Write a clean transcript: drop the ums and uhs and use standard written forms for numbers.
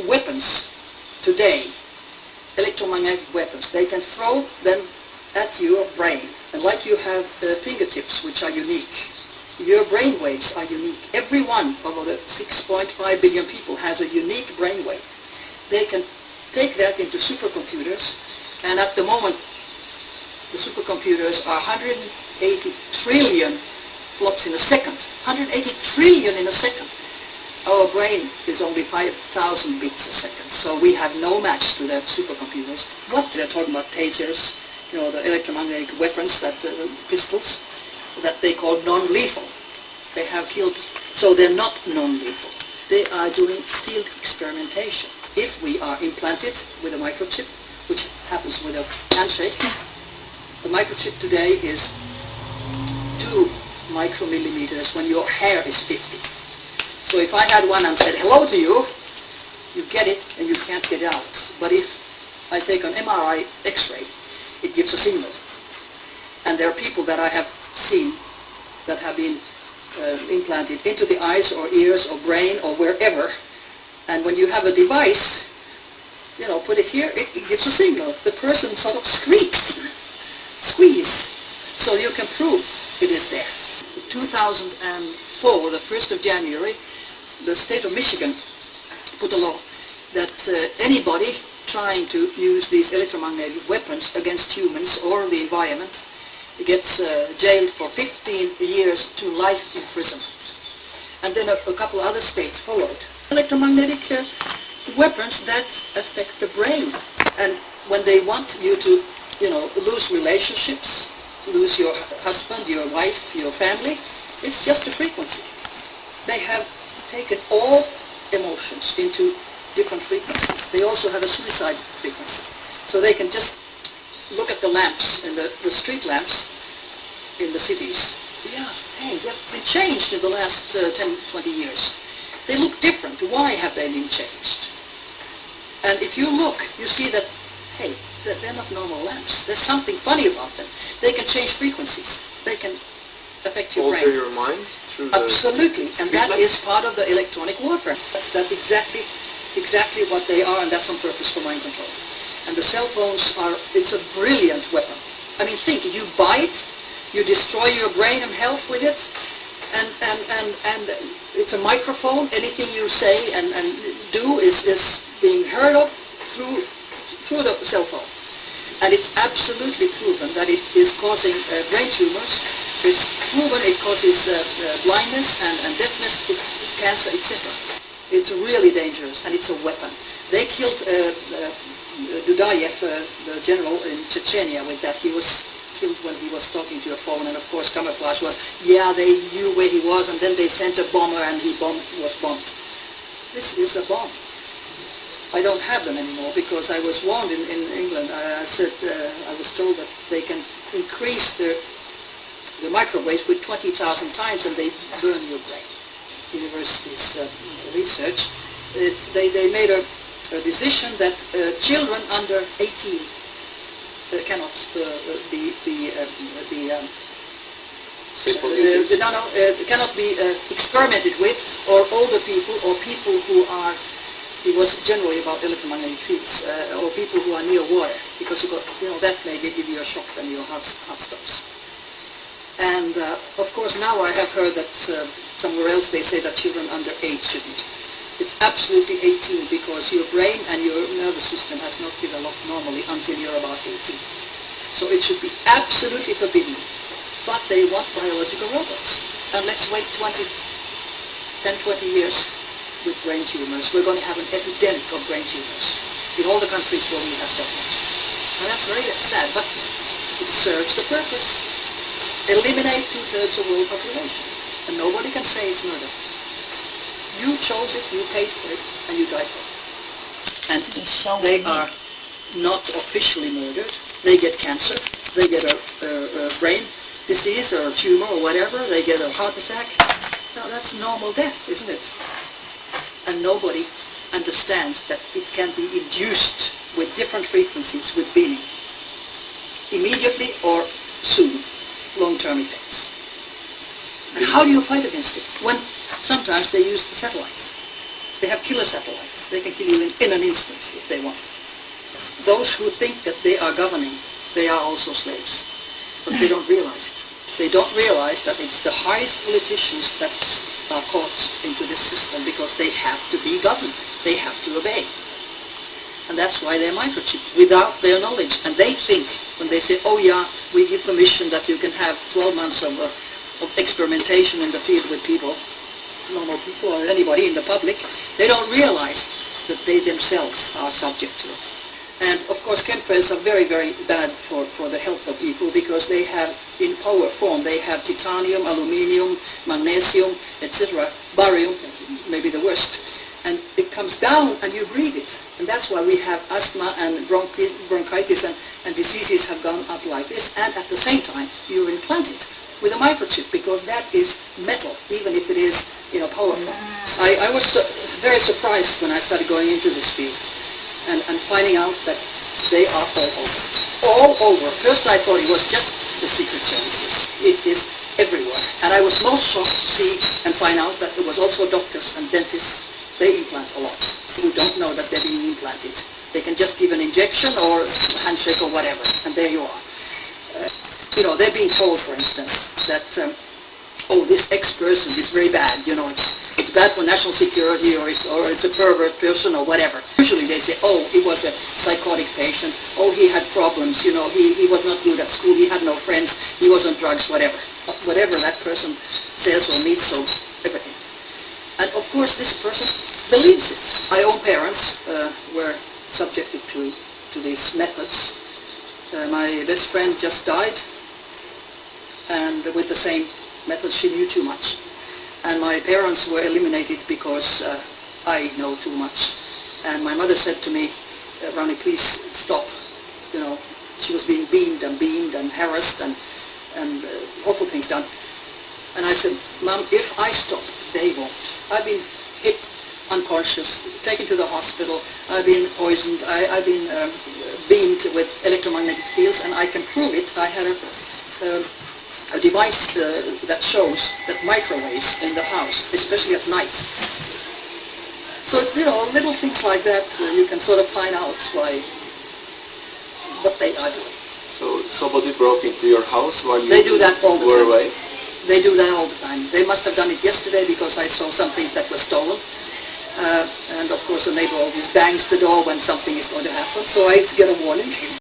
weapons today, electromagnetic weapons, they can throw them at your brain. And like you have fingertips which are unique, your brain waves are unique. Every one of the 6.5 billion people has a unique brain wave. They can take that into supercomputers, and at the moment the supercomputers are 180 trillion flops in a second. 180 trillion in a second. Our brain is only 5,000 bits a second, so we have no match to their supercomputers. What they're talking about, tasers, you know, the electromagnetic weapons, that pistols, that they call non-lethal. They have killed, so they're not non-lethal. They are doing field experimentation. If we are implanted with a microchip, which happens with a handshake, the microchip today is 2 micromillimeters when your hair is 50. So if I had one and said hello to you, you get it and you can't get it out. But if I take an MRI X-ray, it gives a signal. And there are people that I have seen that have been implanted into the eyes or ears or brain or wherever, and when you have a device, you know, put it here, it gives a signal. The person sort of squeeze, so you can prove it is there. In 2004, the 1st of January, the state of Michigan put a law that anybody trying to use these electromagnetic weapons against humans or the environment gets jailed for 15 years to life imprisonment. And then a couple other states followed. Electromagnetic weapons that affect the brain. And when they want you to, you know, lose relationships, lose your husband, your wife, your family, it's just a frequency. They have taken all emotions into different frequencies. They also have a suicide frequency. So they can just look at the lamps, and the street lamps in the cities. Yeah, hey, they've been changed in the last 10, 20 years. They look different. Why have they been changed? And if you look, you see that, hey, they're not normal lamps. There's something funny about them. They can change frequencies. They can affect your brain. Alter your mind through the Absolutely, and that is part of the electronic warfare. That's exactly what they are, and that's on purpose for mind control. And the cell phones it's a brilliant weapon. I mean, think, you buy it, you destroy your brain and health with it, and it's a microphone. Anything you say and do is being heard of through the cell phone. And it's absolutely proven that it is causing brain tumors. It's proven it causes blindness and deafness, cancer, etc. It's really dangerous, and it's a weapon. They killed Dudayev, the general in Chechnya, with that. He was killed when he was talking to a phone, and of course camouflage was, yeah, they knew where he was, and then they sent a bomber and he was bombed. This is a bomb. I don't have them anymore because I was warned in England. I was told that they can increase the microwaves with 20,000 times and they burn your brain. Universities research, they made a decision that children under 18 cannot cannot be experimented with, or older people, or people who are. It was generally about electromagnetic fields, or people who are near water, because that may give you a shock when your heart stops. And of course now I have heard that somewhere else they say that children under 8 shouldn't. It's absolutely 18 because your brain and your nervous system has not developed normally until you're about 18. So it should be absolutely forbidden. But they want biological robots. And let's wait 10, 20 years with brain tumors. We're going to have an epidemic of brain tumors in all the countries where we have so much. And that's very sad, but it serves the purpose. Eliminate 2/3 of world population. And nobody can say it's murder. You chose it, you paid for it, and you died for it. And they are not officially murdered. They get cancer, they get a brain disease or a tumor or whatever, they get a heart attack. Now that's normal death, isn't it? And nobody understands that it can be induced with different frequencies with beaming. Immediately or soon, long-term effects. And how do you fight against it? When sometimes they use the satellites. They have killer satellites. They can kill you in an instant if they want. Those who think that they are governing, they are also slaves. But they don't realize it. They don't realize that it's the highest politicians that are caught into this system because they have to be governed. They have to obey. And that's why they're microchipped without their knowledge. And they think, when they say, oh yeah, we give permission that you can have 12 months of experimentation in the field with people, normal people or anybody in the public, they don't realize that they themselves are subject to it. And of course chemtrails are very, very bad for the health of people because they have, in powder form, they have titanium, aluminium, magnesium, etc., barium, maybe the worst. And it comes down and you breathe it. And that's why we have asthma and bronchitis and diseases have gone up like this. And at the same time, you implant it with a microchip because that is metal, even if it is powerful. I was very surprised when I started going into this field and finding out that they are all over. All over. First I thought it was just the secret services. It is everywhere. And I was most shocked to see and find out that there was also doctors and dentists. They implant a lot who don't know that they're being implanted. They can just give an injection or a handshake or whatever, and there you are. They're being told, for instance, that oh, this ex-person is very bad. It's bad for national security, or it's a pervert person, or whatever. Usually they say, oh, he was a psychotic patient. Oh, he had problems. He was not good at school. He had no friends. He was on drugs, whatever. Whatever that person says or meets, so everything. And of course, this person believes it. My own parents were subjected to these methods. My best friend just died, and with the same method, she knew too much. And my parents were eliminated because I know too much. And my mother said to me, Rauni, please stop. She was being beamed and harassed and awful things done. And I said, Mom, if I stop, they won't. I've been hit unconscious, taken to the hospital, I've been poisoned, I've been beamed with electromagnetic fields, and I can prove it. I had a device that shows that microwaves in the house, especially at night. So it's, little things like that you can sort of find out what they are doing. So somebody broke into your house while you They do that all the were time. away? They do that all the time. They must have done it yesterday because I saw some things that were stolen. And of course a neighbor always bangs the door when something is going to happen, so I get a warning.